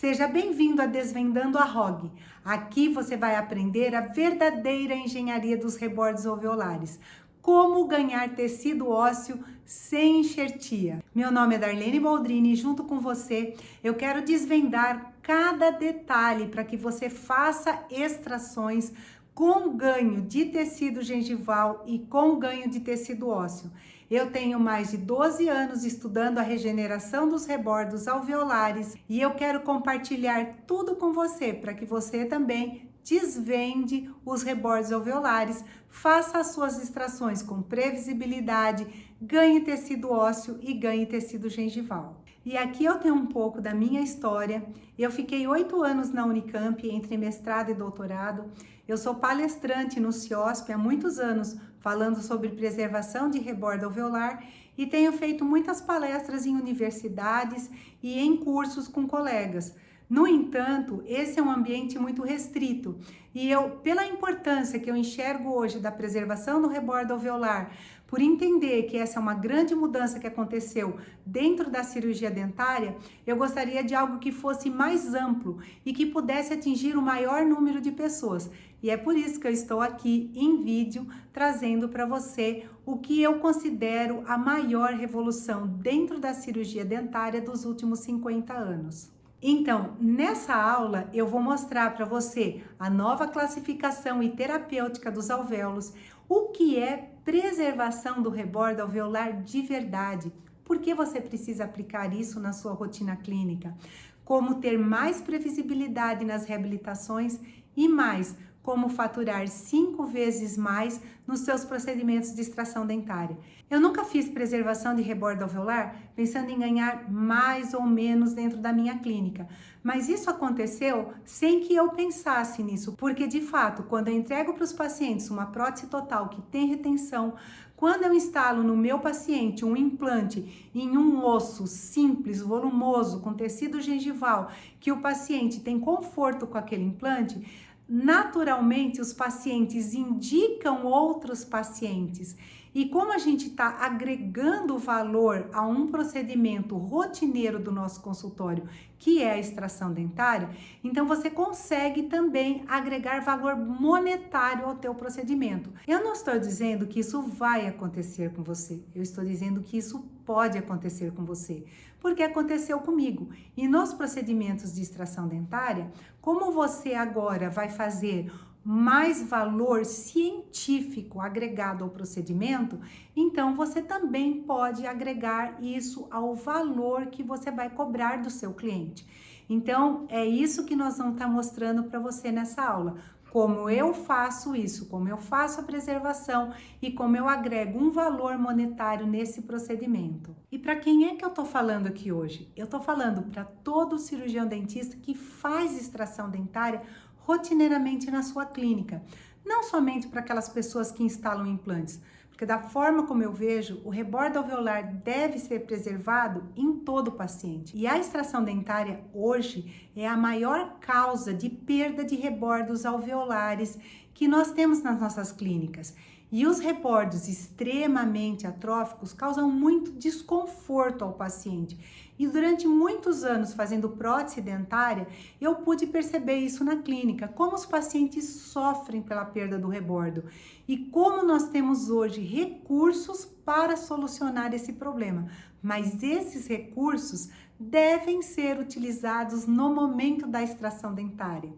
Seja bem-vindo a Desvendando a ROG. Aqui você vai aprender a verdadeira engenharia dos rebordos alveolares. Como ganhar tecido ósseo sem enxertia. Meu nome é Darlene Boldrini e junto com você eu quero desvendar cada detalhe para que você faça extrações com ganho de tecido gengival e com ganho de tecido ósseo. Eu tenho mais de 12 anos estudando a regeneração dos rebordos alveolares e eu quero compartilhar tudo com você para que você também desvende os rebordos alveolares, faça as suas extrações com previsibilidade, ganhe tecido ósseo e ganhe tecido gengival. E aqui eu tenho um pouco da minha história. Eu fiquei 8 anos na Unicamp, entre mestrado e doutorado. Eu sou palestrante no CIOSP há muitos anos, falando sobre preservação de rebordo alveolar e tenho feito muitas palestras em universidades e em cursos com colegas. No entanto, esse é um ambiente muito restrito e pela importância que eu enxergo hoje da preservação do rebordo alveolar, por entender que essa é uma grande mudança que aconteceu dentro da cirurgia dentária, eu gostaria de algo que fosse mais amplo e que pudesse atingir o maior número de pessoas. E é por isso que eu estou aqui em vídeo trazendo para você o que eu considero a maior revolução dentro da cirurgia dentária dos últimos 50 anos. Então, nessa aula eu vou mostrar para você a nova classificação e terapêutica dos alvéolos, o que é preservação do rebordo alveolar de verdade, por que você precisa aplicar isso na sua rotina clínica, como ter mais previsibilidade nas reabilitações e mais, como faturar 5 vezes mais nos seus procedimentos de extração dentária. Eu nunca fiz preservação de rebordo alveolar pensando em ganhar mais ou menos dentro da minha clínica, mas isso aconteceu sem que eu pensasse nisso, porque de fato, quando eu entrego para os pacientes uma prótese total que tem retenção, quando eu instalo no meu paciente um implante em um osso simples, volumoso, com tecido gengival, que o paciente tem conforto com aquele implante, naturalmente os pacientes indicam outros pacientes. E como a gente está agregando valor a um procedimento rotineiro do nosso consultório, que é a extração dentária, então você consegue também agregar valor monetário ao teu procedimento. Eu não estou dizendo que isso vai acontecer com você, eu estou dizendo que isso pode acontecer com você, porque aconteceu comigo. E nos procedimentos de extração dentária, como você agora vai fazer mais valor científico agregado ao procedimento, então você também pode agregar isso ao valor que você vai cobrar do seu cliente. Então, é isso que nós vamos estar mostrando para você nessa aula. Como eu faço isso, como eu faço a preservação e como eu agrego um valor monetário nesse procedimento. E para quem é que eu tô falando aqui hoje? Eu tô falando para todo cirurgião dentista que faz extração dentária rotineiramente na sua clínica, não somente para aquelas pessoas que instalam implantes, porque da forma como eu vejo, o rebordo alveolar deve ser preservado em todo o paciente. E a extração dentária hoje é a maior causa de perda de rebordos alveolares que nós temos nas nossas clínicas. E os rebordos extremamente atróficos causam muito desconforto ao paciente. E durante muitos anos fazendo prótese dentária, eu pude perceber isso na clínica, como os pacientes sofrem pela perda do rebordo e como nós temos hoje recursos para solucionar esse problema. Mas esses recursos devem ser utilizados no momento da extração dentária.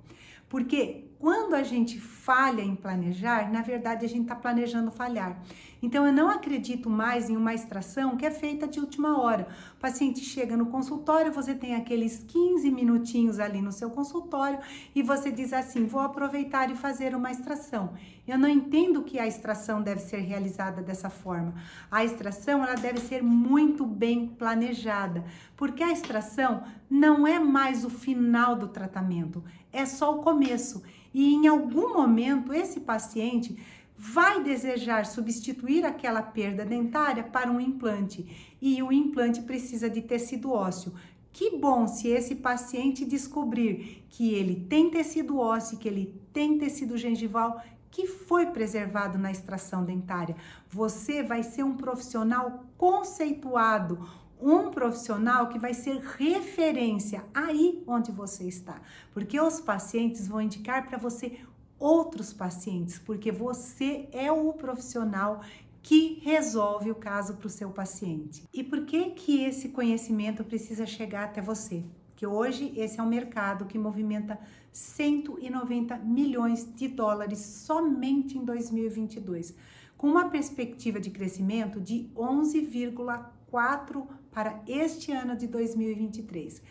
Porque quando a gente falha em planejar, na verdade a gente está planejando falhar. Então eu não acredito mais em uma extração que é feita de última hora. O paciente chega no consultório, você tem aqueles 15 minutinhos ali no seu consultório e você diz assim, vou aproveitar e fazer uma extração. Eu não entendo que a extração deve ser realizada dessa forma. A extração ela deve ser muito bem planejada, porque a extração não é mais o final do tratamento, é só o começo. E em algum momento esse paciente vai desejar substituir aquela perda dentária para um implante e o implante precisa de tecido ósseo. Que bom se esse paciente descobrir que ele tem tecido ósseo, que ele tem tecido gengival que foi preservado na extração dentária. Você vai ser um profissional conceituado, um profissional que vai ser referência aí onde você está, porque os pacientes vão indicar para você outros pacientes, porque você é o profissional que resolve o caso para o seu paciente. E por que que esse conhecimento precisa chegar até você? Que hoje esse é um mercado que movimenta 190 milhões de dólares somente em 2022, com uma perspectiva de crescimento de 11,4% para este ano de 2023.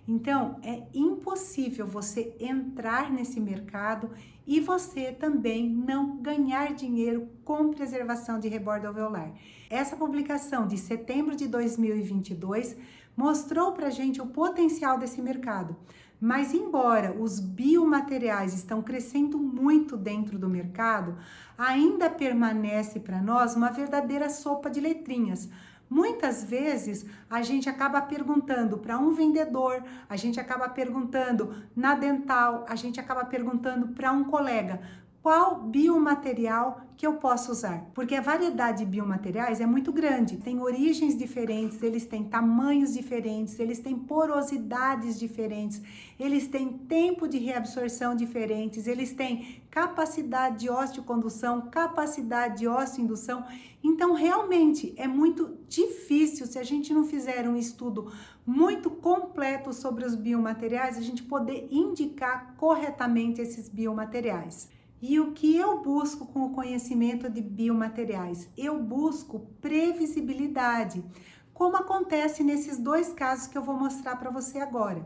Então, é impossível você entrar nesse mercado e você também não ganhar dinheiro com preservação de rebordo alveolar. Essa publicação de setembro de 2022 mostrou pra gente o potencial desse mercado. Mas embora os biomateriais estão crescendo muito dentro do mercado, ainda permanece para nós uma verdadeira sopa de letrinhas. Muitas vezes a gente acaba perguntando para um vendedor, a gente acaba perguntando na dental, a gente acaba perguntando para um colega qual biomaterial que eu posso usar, porque a variedade de biomateriais é muito grande, tem origens diferentes, eles têm tamanhos diferentes, eles têm porosidades diferentes, eles têm tempo de reabsorção diferentes, eles têm capacidade de osteocondução, capacidade de osteoindução. Então realmente é muito difícil, se a gente não fizer um estudo muito completo sobre os biomateriais, a gente poder indicar corretamente esses biomateriais. E o que eu busco com o conhecimento de biomateriais? Eu busco previsibilidade, como acontece nesses dois casos que eu vou mostrar para você agora.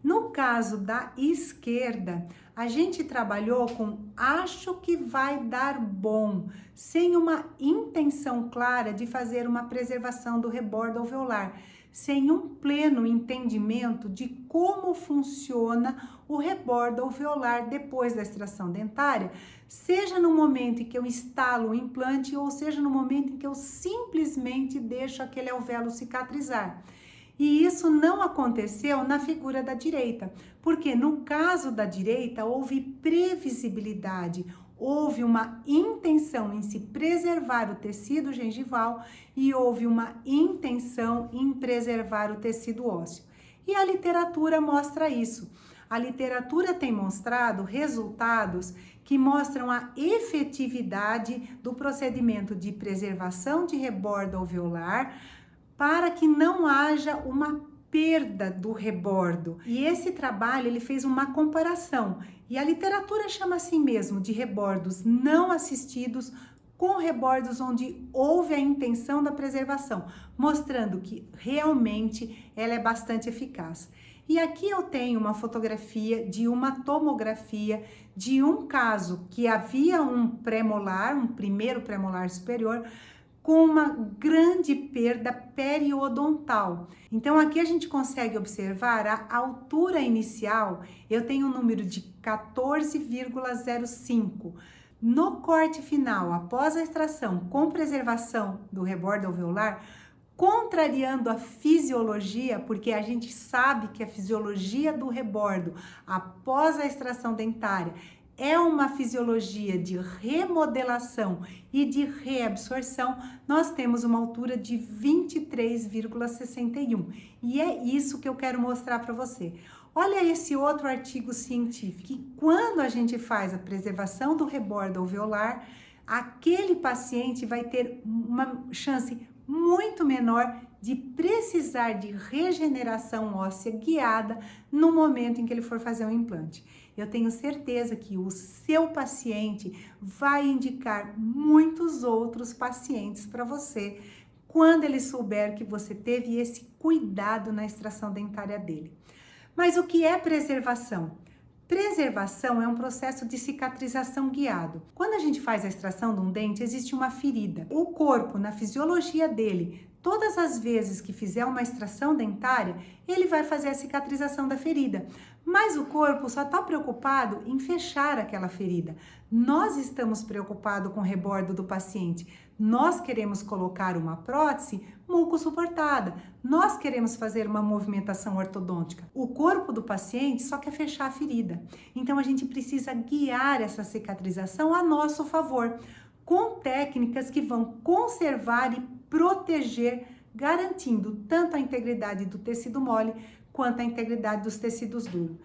No caso da esquerda, a gente trabalhou com acho que vai dar bom, sem uma intenção clara de fazer uma preservação do rebordo alveolar, sem um pleno entendimento de como funciona o rebordo alveolar depois da extração dentária, seja no momento em que eu instalo o implante ou seja no momento em que eu simplesmente deixo aquele alvéolo cicatrizar. E isso não aconteceu na figura da direita, porque no caso da direita houve previsibilidade, houve uma intenção em se preservar o tecido gengival e houve uma intenção em preservar o tecido ósseo. E a literatura mostra isso. A literatura tem mostrado resultados que mostram a efetividade do procedimento de preservação de rebordo alveolar para que não haja uma perda do rebordo. E esse trabalho ele fez uma comparação e a literatura chama assim mesmo de rebordos não assistidos com rebordos onde houve a intenção da preservação, mostrando que realmente ela é bastante eficaz. E aqui eu tenho uma fotografia de uma tomografia de um caso que havia um pré-molar, um primeiro pré-molar superior, com uma grande perda periodontal. Então aqui a gente consegue observar a altura inicial, eu tenho um número de 14,05. No corte final, após a extração com preservação do rebordo alveolar, contrariando a fisiologia, porque a gente sabe que a fisiologia do rebordo após a extração dentária é uma fisiologia de remodelação e de reabsorção, nós temos uma altura de 23,61. E é isso que eu quero mostrar para você. Olha esse outro artigo científico, que quando a gente faz a preservação do rebordo alveolar, aquele paciente vai ter uma chance muito menor de precisar de regeneração óssea guiada no momento em que ele for fazer um implante. Eu tenho certeza que o seu paciente vai indicar muitos outros pacientes para você quando ele souber que você teve esse cuidado na extração dentária dele. Mas o que é preservação? Preservação é um processo de cicatrização guiado. Quando a gente faz a extração de um dente, existe uma ferida. O corpo, na fisiologia dele, todas as vezes que fizer uma extração dentária, ele vai fazer a cicatrização da ferida. Mas o corpo só está preocupado em fechar aquela ferida. Nós estamos preocupados com o rebordo do paciente. Nós queremos colocar uma prótese mucosuportada. Nós queremos fazer uma movimentação ortodôntica. O corpo do paciente só quer fechar a ferida. Então a gente precisa guiar essa cicatrização a nosso favor, com técnicas que vão conservar e proteger garantindo tanto a integridade do tecido mole quanto a integridade dos tecidos duros.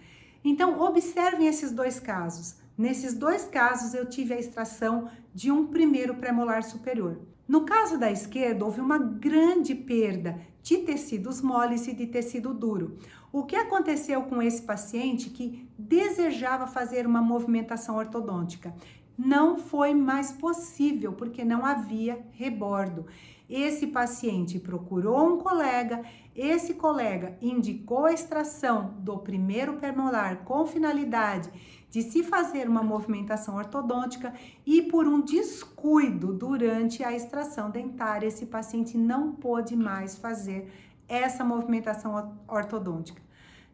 Então, observem esses dois casos. Nesses dois casos, eu tive a extração de um primeiro premolar superior. No caso da esquerda, houve uma grande perda de tecidos moles e de tecido duro. O que aconteceu com esse paciente que desejava fazer uma movimentação ortodôntica? Não foi mais possível, porque não havia rebordo. Esse paciente procurou um colega, esse colega indicou a extração do primeiro premolar com finalidade de se fazer uma movimentação ortodôntica e por um descuido durante a extração dentária, esse paciente não pôde mais fazer essa movimentação ortodôntica.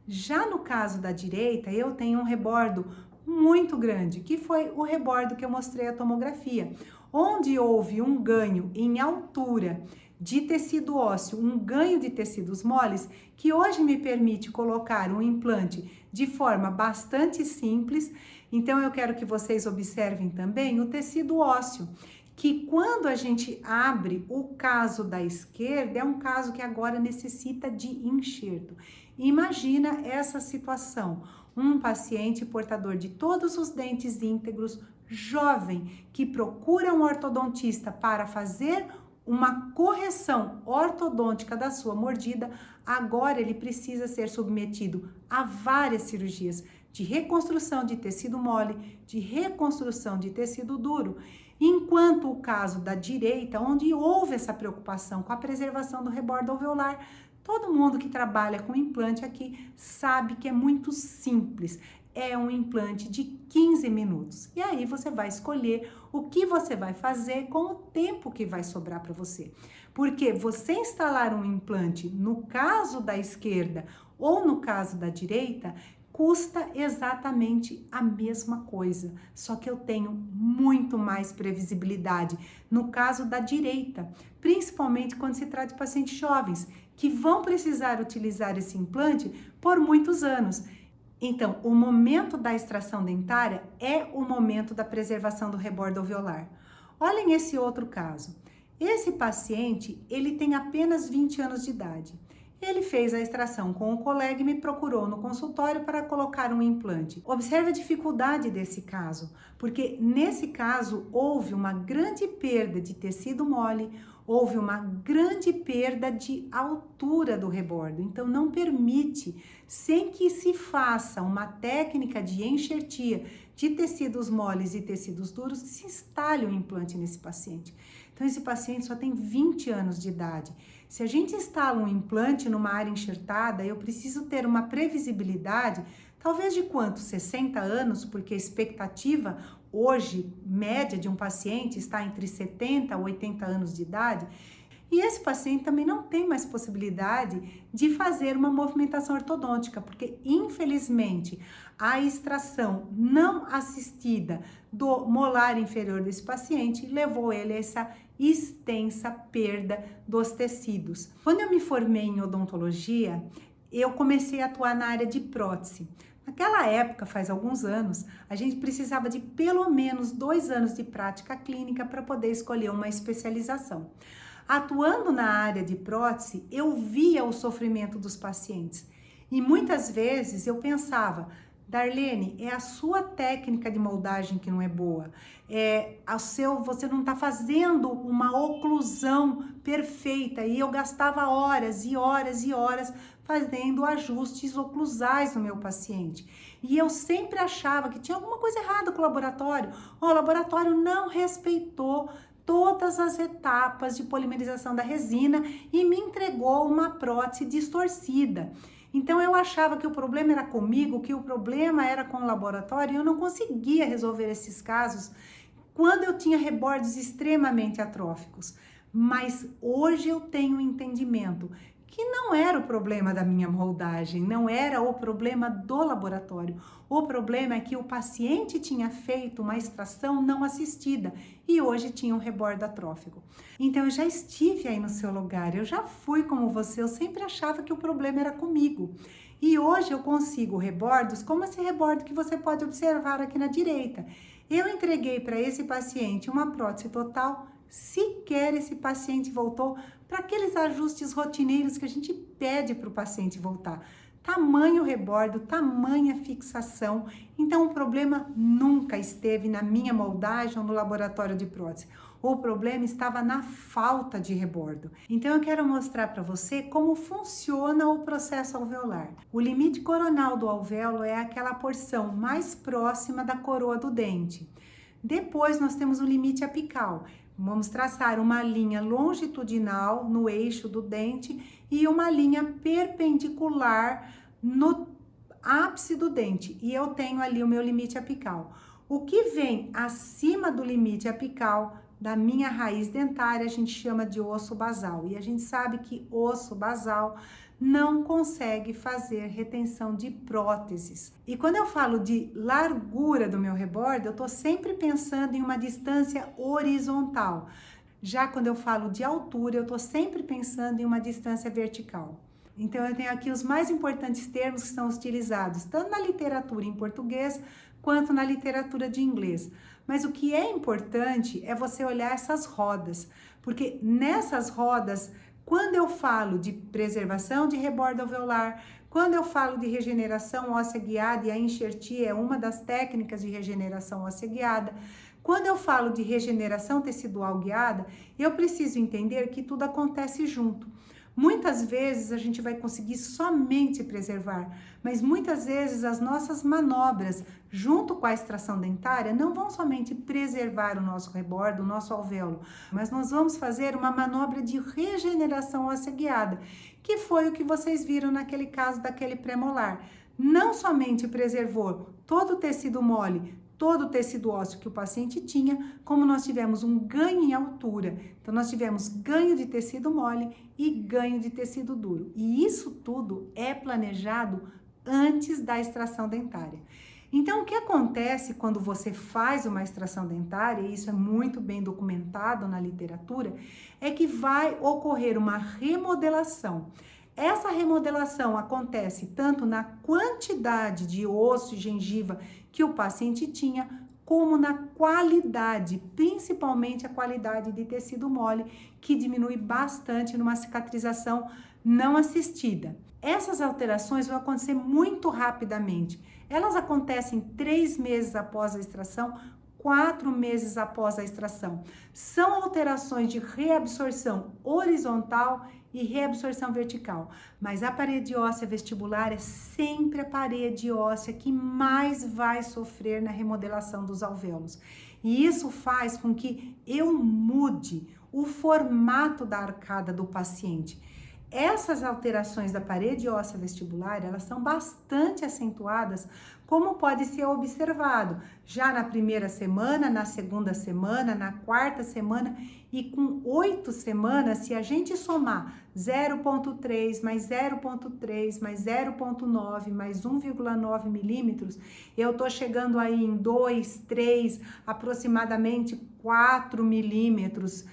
Já no caso da direita, eu tenho um rebordo muito grande, que foi o rebordo que eu mostrei a tomografia, onde houve um ganho em altura de tecido ósseo, um ganho de tecidos moles, que hoje me permite colocar um implante de forma bastante simples. Então, eu quero que vocês observem também o tecido ósseo, que quando a gente abre o caso da esquerda, é um caso que agora necessita de enxerto. Imagina essa situação, um paciente portador de todos os dentes íntegros, jovem, que procura um ortodontista para fazer uma correção ortodôntica da sua mordida, agora ele precisa ser submetido a várias cirurgias de reconstrução de tecido mole, de reconstrução de tecido duro, enquanto o caso da direita, onde houve essa preocupação com a preservação do rebordo alveolar, todo mundo que trabalha com implante aqui sabe que é muito simples. É um implante de 15 minutos. E aí você vai escolher o que você vai fazer com o tempo que vai sobrar para você. Porque você instalar um implante no caso da esquerda ou no caso da direita, custa exatamente a mesma coisa, só que eu tenho muito mais previsibilidade no caso da direita, principalmente quando se trata de pacientes jovens, que vão precisar utilizar esse implante por muitos anos. Então, o momento da extração dentária é o momento da preservação do rebordo alveolar. Olhem esse outro caso. Esse paciente, ele tem apenas 20 anos de idade. Ele fez a extração com o colega e me procurou no consultório para colocar um implante. Observe a dificuldade desse caso, porque nesse caso houve uma grande perda de tecido mole, houve uma grande perda de altura do rebordo. Então não permite, sem que se faça uma técnica de enxertia de tecidos moles e tecidos duros, que se instale um implante nesse paciente. Então esse paciente só tem 20 anos de idade. Se a gente instala um implante numa área enxertada, eu preciso ter uma previsibilidade, talvez de quanto? 60 anos, porque a expectativa hoje, média de um paciente, está entre 70 a 80 anos de idade. E esse paciente também não tem mais possibilidade de fazer uma movimentação ortodôntica, porque infelizmente a extração não assistida do molar inferior desse paciente levou ele a essa extensa perda dos tecidos. Quando eu me formei em odontologia, eu comecei a atuar na área de prótese. Naquela época, faz alguns anos, a gente precisava de pelo menos 2 anos de prática clínica para poder escolher uma especialização. Atuando na área de prótese, eu via o sofrimento dos pacientes e muitas vezes eu pensava: Darlene, é a sua técnica de moldagem que não é boa, você não está fazendo uma oclusão perfeita. E eu gastava horas e horas e horas fazendo ajustes oclusais no meu paciente. E eu sempre achava que tinha alguma coisa errada com o laboratório. O laboratório não respeitou todas as etapas de polimerização da resina e me entregou uma prótese distorcida. Então eu achava que o problema era comigo, que o problema era com o laboratório, e eu não conseguia resolver esses casos quando eu tinha rebordos extremamente atróficos. Mas hoje eu tenho entendimento que não era o problema da minha moldagem, não era o problema do laboratório. O problema é que o paciente tinha feito uma extração não assistida e hoje tinha um rebordo atrófico. Então eu já estive aí no seu lugar, eu já fui como você, eu sempre achava que o problema era comigo. E hoje eu consigo rebordos como esse rebordo que você pode observar aqui na direita. Eu entreguei para esse paciente uma prótese total sequer esse paciente voltou para aqueles ajustes rotineiros que a gente pede para o paciente voltar. Tamanho rebordo, tamanha fixação. Então, o problema nunca esteve na minha moldagem ou no laboratório de prótese. O problema estava na falta de rebordo. Então, eu quero mostrar para você como funciona o processo alveolar. O limite coronal do alvéolo é aquela porção mais próxima da coroa do dente. Depois, nós temos o limite apical. Vamos traçar uma linha longitudinal no eixo do dente e uma linha perpendicular no ápice do dente. E eu tenho ali o meu limite apical. O que vem acima do limite apical da minha raiz dentária, a gente chama de osso basal. E a gente sabe que osso basal não consegue fazer retenção de próteses. E quando eu falo de largura do meu rebordo, eu tô sempre pensando em uma distância horizontal. Já quando eu falo de altura, eu tô sempre pensando em uma distância vertical. Então, eu tenho aqui os mais importantes termos que são utilizados, tanto na literatura em português, quanto na literatura de inglês. Mas o que é importante é você olhar essas rodas, porque nessas rodas, quando eu falo de preservação de rebordo alveolar, quando eu falo de regeneração óssea guiada, e a enxertia é uma das técnicas de regeneração óssea guiada, quando eu falo de regeneração tecidual guiada, eu preciso entender que tudo acontece junto. Muitas vezes a gente vai conseguir somente preservar, mas muitas vezes as nossas manobras, junto com a extração dentária, não vão somente preservar o nosso rebordo, o nosso alvéolo, mas nós vamos fazer uma manobra de regeneração óssea guiada, que foi o que vocês viram naquele caso daquele premolar. Não somente preservou todo o tecido mole, todo o tecido ósseo que o paciente tinha, como nós tivemos um ganho em altura. Então, nós tivemos ganho de tecido mole e ganho de tecido duro. E isso tudo é planejado antes da extração dentária. Então, o que acontece quando você faz uma extração dentária, e isso é muito bem documentado na literatura, é que vai ocorrer uma remodelação. Essa remodelação acontece tanto na quantidade de osso e gengiva que o paciente tinha, como na qualidade, principalmente a qualidade de tecido mole, que diminui bastante numa cicatrização não assistida. Essas alterações vão acontecer muito rapidamente. Elas acontecem 3 meses após a extração, 4 meses após a extração. São alterações de reabsorção horizontal e reabsorção vertical, mas a parede óssea vestibular é sempre a parede óssea que mais vai sofrer na remodelação dos alvéolos. E isso faz com que eu mude o formato da arcada do paciente. Essas alterações da parede óssea vestibular, elas são bastante acentuadas, como pode ser observado já na primeira semana, na segunda semana, na quarta semana e com 8 semanas, se a gente somar 0,3 mais 0,3 mais 0,9 mais 1,9 milímetros, eu tô chegando aí em 2, 3, aproximadamente 4 milímetros.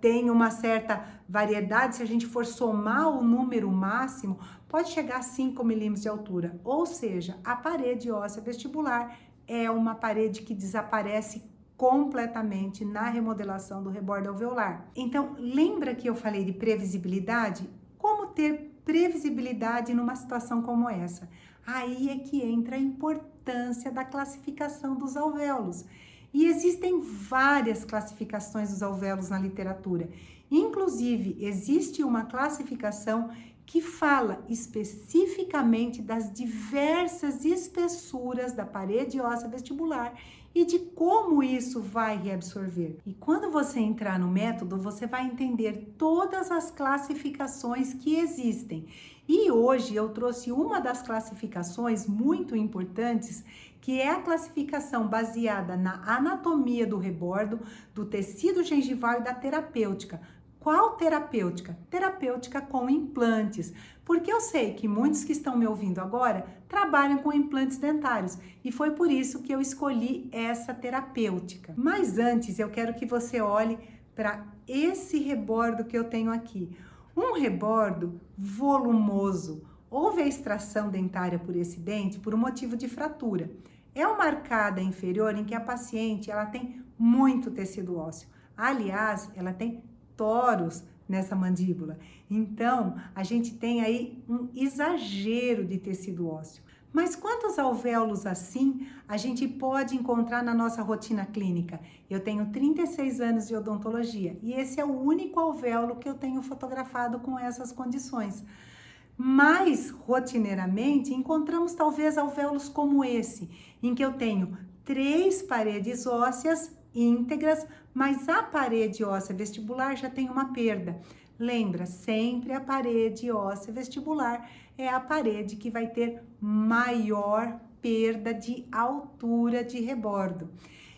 Tem uma certa variedade, se a gente for somar o número máximo, pode chegar a 5 milímetros de altura. Ou seja, a parede óssea vestibular é uma parede que desaparece completamente na remodelação do rebordo alveolar. Então, lembra que eu falei de previsibilidade? Como ter previsibilidade numa situação como essa? Aí é que entra a importância da classificação dos alvéolos. E existem várias classificações dos alvéolos na literatura. Inclusive, existe uma classificação que fala especificamente das diversas espessuras da parede óssea vestibular e de como isso vai reabsorver. E quando você entrar no método, você vai entender todas as classificações que existem. E hoje eu trouxe uma das classificações muito importantes, que é a classificação baseada na anatomia do rebordo, do tecido gengival e da terapêutica. Qual terapêutica? Terapêutica com implantes, porque eu sei que muitos que estão me ouvindo agora trabalham com implantes dentários e foi por isso que eu escolhi essa terapêutica. Mas antes eu quero que você olhe para esse rebordo que eu tenho aqui. Um rebordo volumoso. Houve a extração dentária por esse dente por um motivo de fratura. É uma arcada inferior em que a paciente ela tem muito tecido ósseo. Aliás, ela tem toros nessa mandíbula. Então, a gente tem aí um exagero de tecido ósseo. Mas quantos alvéolos assim a gente pode encontrar na nossa rotina clínica? Eu tenho 36 anos de odontologia e esse é o único alvéolo que eu tenho fotografado com essas condições. Mas, rotineiramente, encontramos talvez alvéolos como esse, em que eu tenho 3 paredes ósseas íntegras, mas a parede óssea vestibular já tem uma perda. Lembra, sempre a parede óssea vestibular é a parede que vai ter maior perda de altura de rebordo.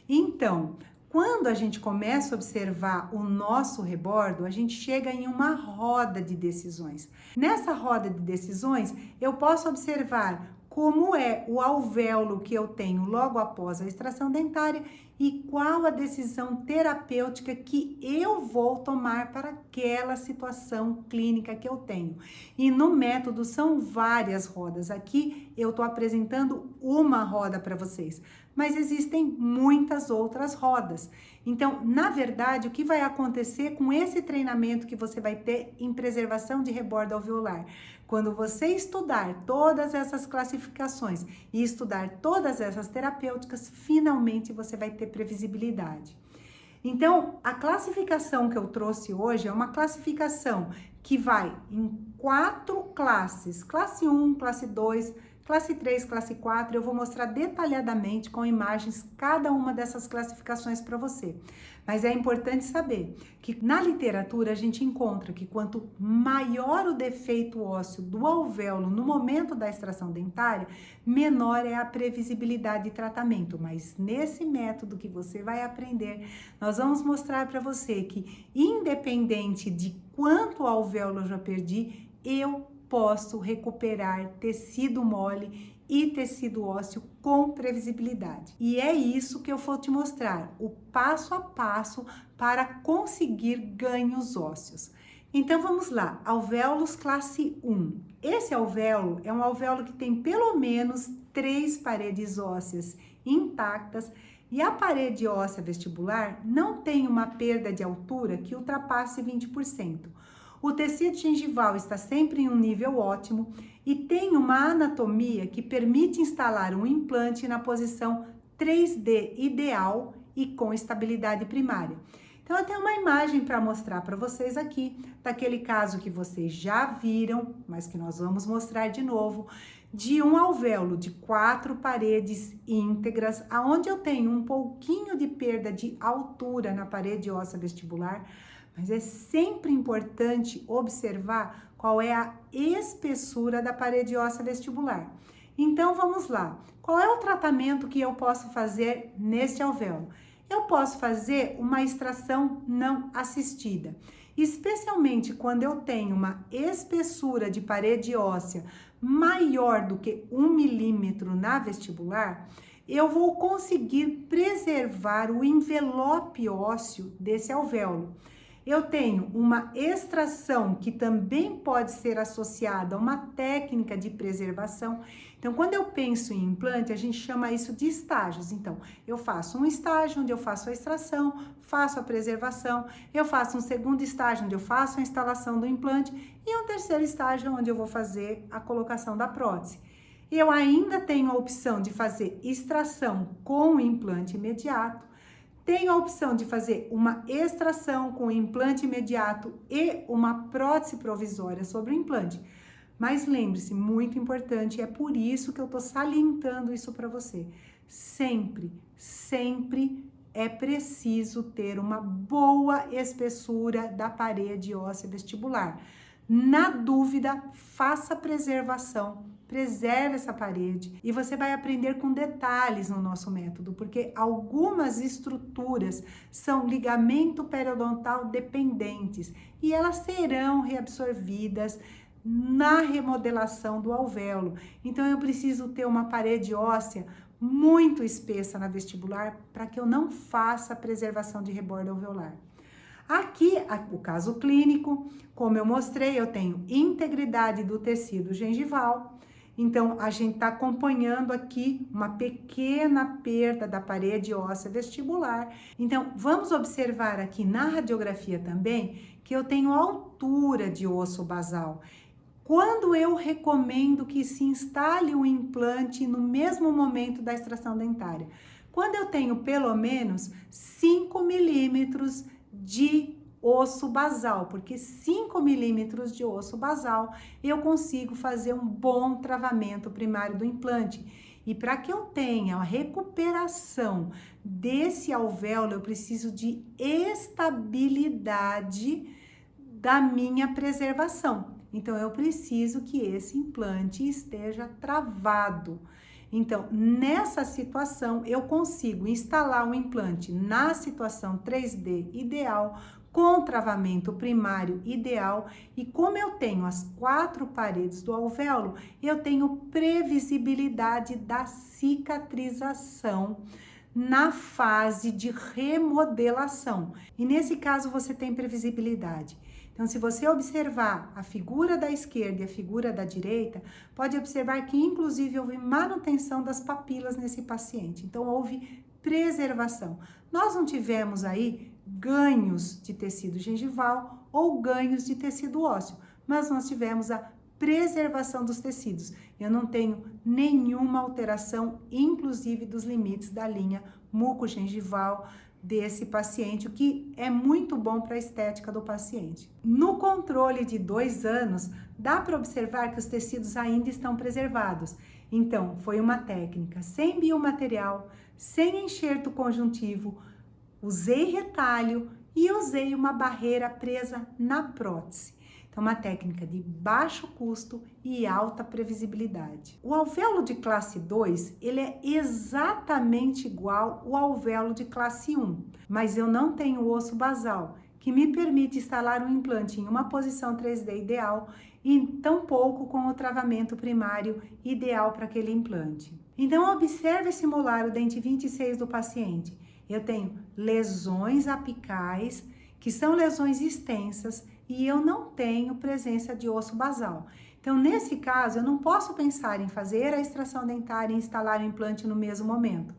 Então, quando a gente começa a observar o nosso rebordo, a gente chega em uma roda de decisões. Nessa roda de decisões, eu posso observar como é o alvéolo que eu tenho logo após a extração dentária e qual a decisão terapêutica que eu vou tomar para aquela situação clínica que eu tenho. E no método são várias rodas. Aqui eu estou apresentando uma roda para vocês, mas existem muitas outras rodas. Então, na verdade, o que vai acontecer com esse treinamento que você vai ter em preservação de rebordo alveolar? Quando você estudar todas essas classificações e estudar todas essas terapêuticas, finalmente você vai ter previsibilidade. Então, a classificação que eu trouxe hoje é uma classificação que vai em 4 classes, classe 1, classe 2, classe 3, classe 4, eu vou mostrar detalhadamente com imagens cada uma dessas classificações para você. Mas é importante saber que na literatura a gente encontra que quanto maior o defeito ósseo do alvéolo no momento da extração dentária, menor é a previsibilidade de tratamento. Mas nesse método que você vai aprender, nós vamos mostrar para você que independente de quanto alvéolo eu já perdi, eu posso recuperar tecido mole e tecido ósseo com previsibilidade. E é isso que eu vou te mostrar, o passo a passo para conseguir ganhos ósseos. Então vamos lá, alvéolos classe 1. Esse alvéolo é um alvéolo que tem pelo menos 3 paredes ósseas intactas e a parede óssea vestibular não tem uma perda de altura que ultrapasse 20%. O tecido gengival está sempre em um nível ótimo e tem uma anatomia que permite instalar um implante na posição 3D ideal e com estabilidade primária. Então, eu tenho uma imagem para mostrar para vocês aqui, daquele caso que vocês já viram, mas que nós vamos mostrar de novo, de um alvéolo de 4 paredes íntegras, aonde eu tenho um pouquinho de perda de altura na parede óssea vestibular, mas é sempre importante observar qual é a espessura da parede óssea vestibular. Então, vamos lá. Qual é o tratamento que eu posso fazer neste alvéolo? Eu posso fazer uma extração não assistida, especialmente quando eu tenho uma espessura de parede óssea maior do que 1 milímetro na vestibular, eu vou conseguir preservar o envelope ósseo desse alvéolo. Eu tenho uma extração que também pode ser associada a uma técnica de preservação. Então, quando eu penso em implante, a gente chama isso de estágios. Então, eu faço um estágio onde eu faço a extração, faço a preservação, eu faço um segundo estágio onde eu faço a instalação do implante e um terceiro estágio onde eu vou fazer a colocação da prótese. Eu ainda tenho a opção de fazer extração com implante imediato. Tenho a opção de fazer uma extração com implante imediato e uma prótese provisória sobre o implante. Mas lembre-se, muito importante, é por isso que eu estou salientando isso para você. Sempre, sempre é preciso ter uma boa espessura da parede óssea vestibular. Na dúvida, faça preservação, preserve essa parede e você vai aprender com detalhes no nosso método, porque algumas estruturas são ligamento periodontal dependentes e elas serão reabsorvidas na remodelação do alvéolo. Então eu preciso ter uma parede óssea muito espessa na vestibular para que eu não faça preservação de rebordo alveolar. Aqui, o caso clínico, como eu mostrei, eu tenho integridade do tecido gengival. Então, a gente está acompanhando aqui uma pequena perda da parede óssea vestibular. Então, vamos observar aqui na radiografia também que eu tenho altura de osso basal. Quando eu recomendo que se instale o implante no mesmo momento da extração dentária? Quando eu tenho pelo menos 5 milímetros de osso basal, porque 5 milímetros de osso basal eu consigo fazer um bom travamento primário do implante. E para que eu tenha a recuperação desse alvéolo, eu preciso de estabilidade da minha preservação. Então, eu preciso que esse implante esteja travado. Então, nessa situação, eu consigo instalar um implante na situação 3D ideal, com travamento primário ideal, e como eu tenho as 4 paredes do alvéolo, eu tenho previsibilidade da cicatrização na fase de remodelação. E nesse caso, você tem previsibilidade. Então, se você observar a figura da esquerda e a figura da direita, pode observar que, inclusive, houve manutenção das papilas nesse paciente. Então, houve preservação. Nós não tivemos aí ganhos de tecido gengival ou ganhos de tecido ósseo, mas nós tivemos a preservação dos tecidos. Eu não tenho nenhuma alteração, inclusive dos limites da linha mucogengival desse paciente, o que é muito bom para a estética do paciente. No controle de 2 anos, dá para observar que os tecidos ainda estão preservados. Então, foi uma técnica sem biomaterial, sem enxerto conjuntivo, usei retalho e usei uma barreira presa na prótese. Então, uma técnica de baixo custo e alta previsibilidade. O alvéolo de classe 2, ele é exatamente igual ao alvéolo de classe 1, mas eu não tenho osso basal, que me permite instalar um implante em uma posição 3D ideal e tampouco com o travamento primário ideal para aquele implante. Então, observe esse molar, o dente 26 do paciente. Eu tenho lesões apicais, que são lesões extensas, e eu não tenho presença de osso basal. Então, nesse caso, eu não posso pensar em fazer a extração dentária e instalar o implante no mesmo momento.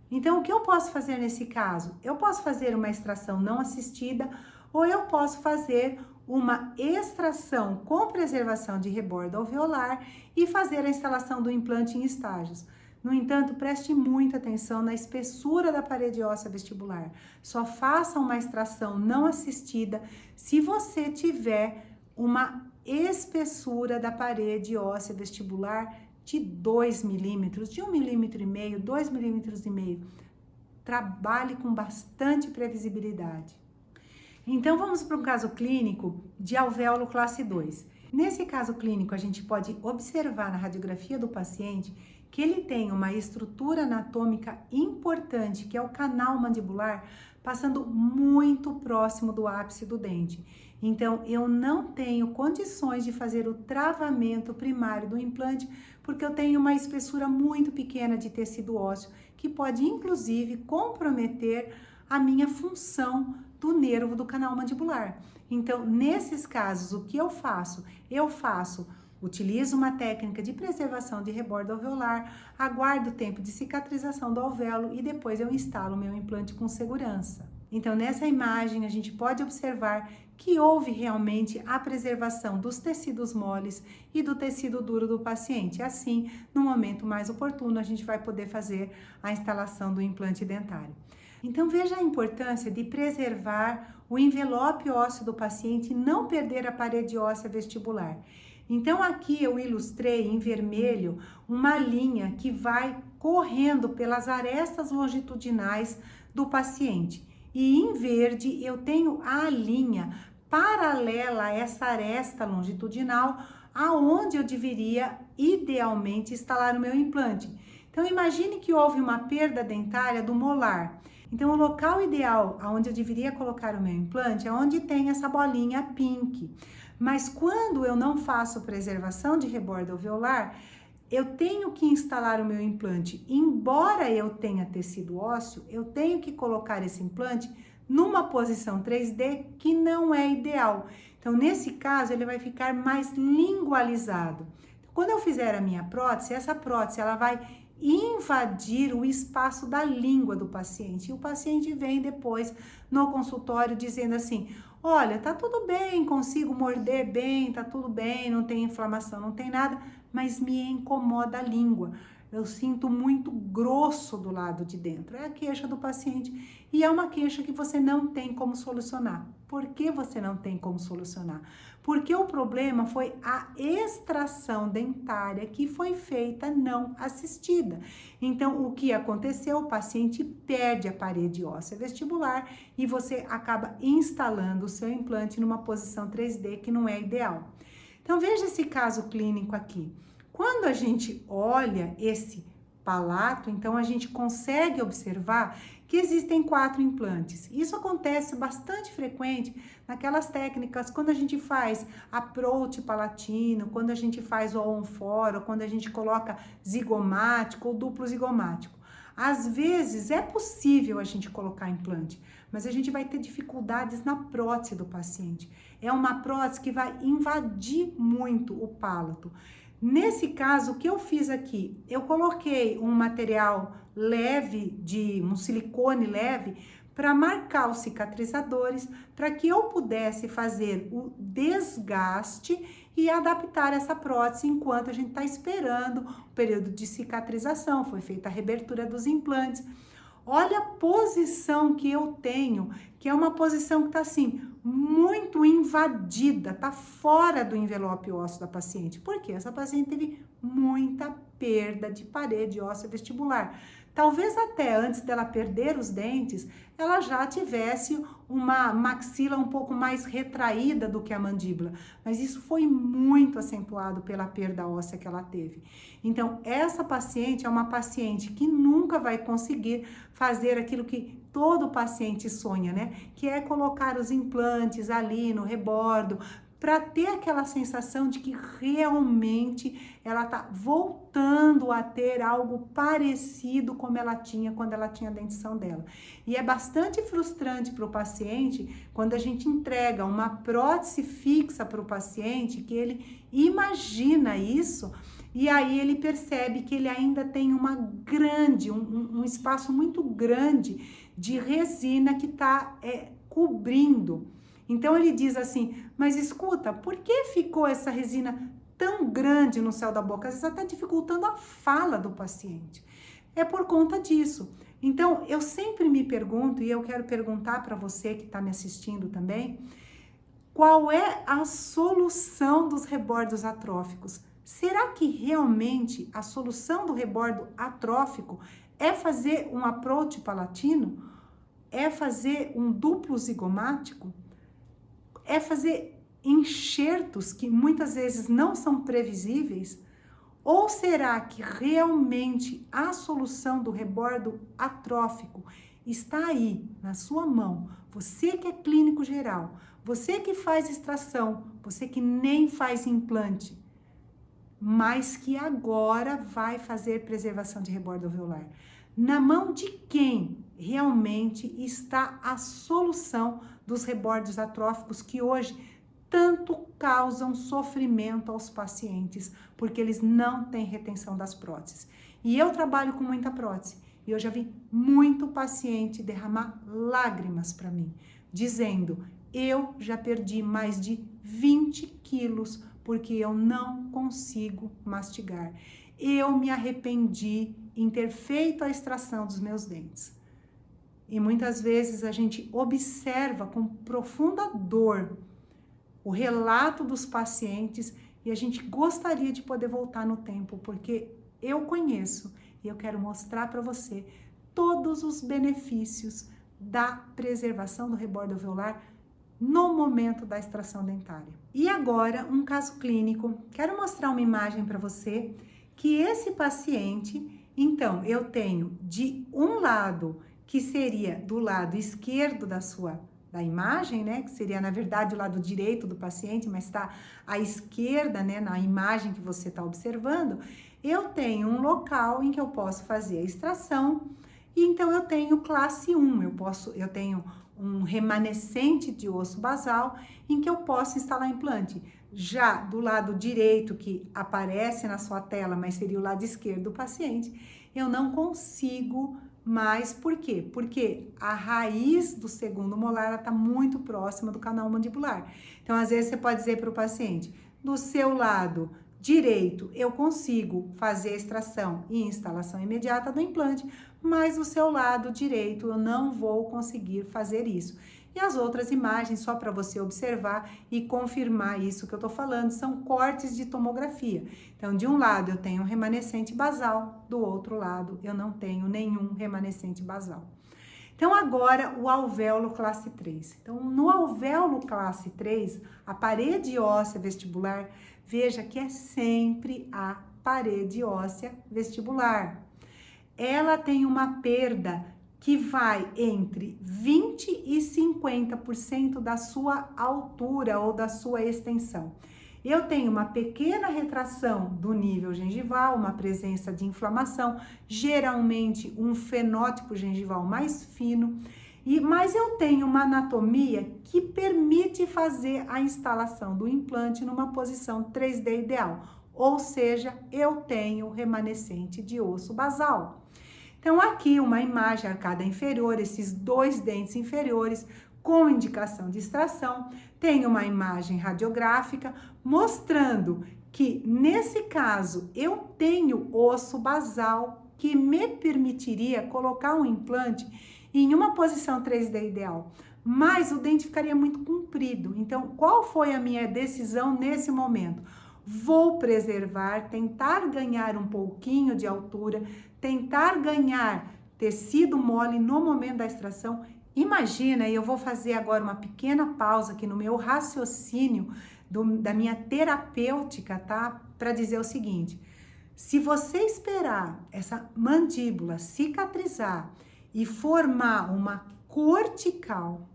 Então, o que eu posso fazer nesse caso? Eu posso fazer uma extração não assistida ou eu posso fazer uma extração com preservação de rebordo alveolar e fazer a instalação do implante em estágios. No entanto, preste muita atenção na espessura da parede óssea vestibular. Só faça uma extração não assistida se você tiver uma espessura da parede óssea vestibular de 2 milímetros, de 1,5 milímetro, 2 milímetros e meio. Trabalhe com bastante previsibilidade. Então, vamos para um caso clínico de alvéolo classe 2. Nesse caso clínico, a gente pode observar na radiografia do paciente que ele tem uma estrutura anatômica importante, que é o canal mandibular, passando muito próximo do ápice do dente. Então, eu não tenho condições de fazer o travamento primário do implante, porque eu tenho uma espessura muito pequena de tecido ósseo, que pode, inclusive, comprometer a minha função do nervo do canal mandibular. Então, nesses casos, o que eu faço? Utilizo uma técnica de preservação de rebordo alveolar, aguardo o tempo de cicatrização do alvéolo e depois eu instalo o meu implante com segurança. Então, nessa imagem, a gente pode observar que houve realmente a preservação dos tecidos moles e do tecido duro do paciente. Assim, no momento mais oportuno, a gente vai poder fazer a instalação do implante dentário. Então, veja a importância de preservar o envelope ósseo do paciente e não perder a parede óssea vestibular. Então, aqui eu ilustrei em vermelho uma linha que vai correndo pelas arestas longitudinais do paciente. E em verde eu tenho a linha paralela a essa aresta longitudinal, aonde eu deveria idealmente instalar o meu implante. Então, imagine que houve uma perda dentária do molar. Então, o local ideal onde eu deveria colocar o meu implante é onde tem essa bolinha pink. Mas quando eu não faço preservação de rebordo alveolar, eu tenho que instalar o meu implante. Embora eu tenha tecido ósseo, eu tenho que colocar esse implante numa posição 3D que não é ideal. Então, nesse caso, ele vai ficar mais lingualizado. Quando eu fizer a minha prótese, essa prótese ela vai invadir o espaço da língua do paciente. E o paciente vem depois no consultório dizendo assim: olha, tá tudo bem, consigo morder bem, tá tudo bem, não tem inflamação, não tem nada, mas me incomoda a língua. Eu sinto muito grosso do lado de dentro. É a queixa do paciente e é uma queixa que você não tem como solucionar. Por que você não tem como solucionar? Porque o problema foi a extração dentária que foi feita não assistida. Então, o que aconteceu? O paciente perde a parede óssea vestibular e você acaba instalando o seu implante numa posição 3D que não é ideal. Então, veja esse caso clínico aqui. Quando a gente olha esse palato, então a gente consegue observar que existem 4 implantes. Isso acontece bastante frequente naquelas técnicas quando a gente faz approach palatino, quando a gente faz o on-fora, quando a gente coloca zigomático ou duplo zigomático. Às vezes é possível a gente colocar implante, mas a gente vai ter dificuldades na prótese do paciente. É uma prótese que vai invadir muito o palato. Nesse caso, o que eu fiz aqui? Eu coloquei um material leve, um silicone leve, para marcar os cicatrizadores, para que eu pudesse fazer o desgaste e adaptar essa prótese enquanto a gente está esperando o período de cicatrização. Foi feita a reabertura dos implantes. Olha a posição que eu tenho, que é uma posição que está assim, muito invadida, está fora do envelope ósseo da paciente. Por quê? Essa paciente teve muita perda de parede óssea vestibular. Talvez até antes dela perder os dentes, ela já tivesse uma maxila um pouco mais retraída do que a mandíbula, mas isso foi muito acentuado pela perda óssea que ela teve. Então, essa paciente é uma paciente que nunca vai conseguir fazer aquilo que todo paciente sonha, né? Que é colocar os implantes ali no rebordo, para ter aquela sensação de que realmente ela tá voltando a ter algo parecido como ela tinha quando ela tinha a dentição dela. E é bastante frustrante para o paciente quando a gente entrega uma prótese fixa para o paciente, que ele imagina isso e aí ele percebe que ele ainda tem um espaço muito grande de resina que está cobrindo. Então ele diz assim, mas escuta, por que ficou essa resina tão grande no céu da boca? Às vezes até dificultando a fala do paciente. É por conta disso. Então eu sempre me pergunto, e eu quero perguntar para você que está me assistindo também, qual é a solução dos rebordos atróficos? Será que realmente a solução do rebordo atrófico é fazer um approach palatino? É fazer um duplo zigomático? É fazer enxertos que muitas vezes não são previsíveis? Ou será que realmente a solução do rebordo atrófico está aí, na sua mão? Você que é clínico geral, você que faz extração, você que nem faz implante, mas que agora vai fazer preservação de rebordo alveolar. Na mão de quem realmente está a solução dos rebordos atróficos que hoje tanto causam sofrimento aos pacientes, porque eles não têm retenção das próteses. E eu trabalho com muita prótese, e eu já vi muito paciente derramar lágrimas para mim, dizendo, eu já perdi mais de 20 quilos porque eu não consigo mastigar. Eu me arrependi em ter feito a extração dos meus dentes. E muitas vezes a gente observa com profunda dor o relato dos pacientes e a gente gostaria de poder voltar no tempo, porque eu conheço e eu quero mostrar para você todos os benefícios da preservação do rebordo alveolar no momento da extração dentária. E agora, um caso clínico. Quero mostrar uma imagem para você que esse paciente, então, eu tenho de um lado, que seria do lado esquerdo da imagem, né, que seria na verdade o lado direito do paciente, mas está à esquerda, né, na imagem que você está observando, eu tenho um local em que eu posso fazer a extração, e então eu tenho classe 1, eu tenho um remanescente de osso basal em que eu posso instalar implante. Já do lado direito, que aparece na sua tela, mas seria o lado esquerdo do paciente, eu não consigo mais. Por quê? Porque a raiz do segundo molar está muito próxima do canal mandibular. Então, às vezes, você pode dizer para o paciente, do seu lado direito, eu consigo fazer a extração e instalação imediata do implante, mas do seu lado direito, eu não vou conseguir fazer isso. E as outras imagens, só para você observar e confirmar isso que eu tô falando, são cortes de tomografia. Então, de um lado eu tenho um remanescente basal, do outro lado eu não tenho nenhum remanescente basal. Então, agora o alvéolo classe 3. Então, no alvéolo classe 3, a parede óssea vestibular, veja que é sempre a parede óssea vestibular. Ela tem uma perda que vai entre 20% e 50% da sua altura ou da sua extensão. Eu tenho uma pequena retração do nível gengival, uma presença de inflamação, geralmente um fenótipo gengival mais fino, mas eu tenho uma anatomia que permite fazer a instalação do implante numa posição 3D ideal, ou seja, eu tenho remanescente de osso basal. Então, aqui uma imagem arcada inferior, esses dois dentes inferiores com indicação de extração. Tem uma imagem radiográfica mostrando que, nesse caso, eu tenho osso basal que me permitiria colocar um implante em uma posição 3D ideal, mas o dente ficaria muito comprido. Então, qual foi a minha decisão nesse momento? Vou preservar, tentar ganhar um pouquinho de altura, tentar ganhar tecido mole no momento da extração. Imagina, eu vou fazer agora uma pequena pausa aqui no meu raciocínio da minha terapêutica, tá? Para dizer o seguinte, se você esperar essa mandíbula cicatrizar e formar uma cortical,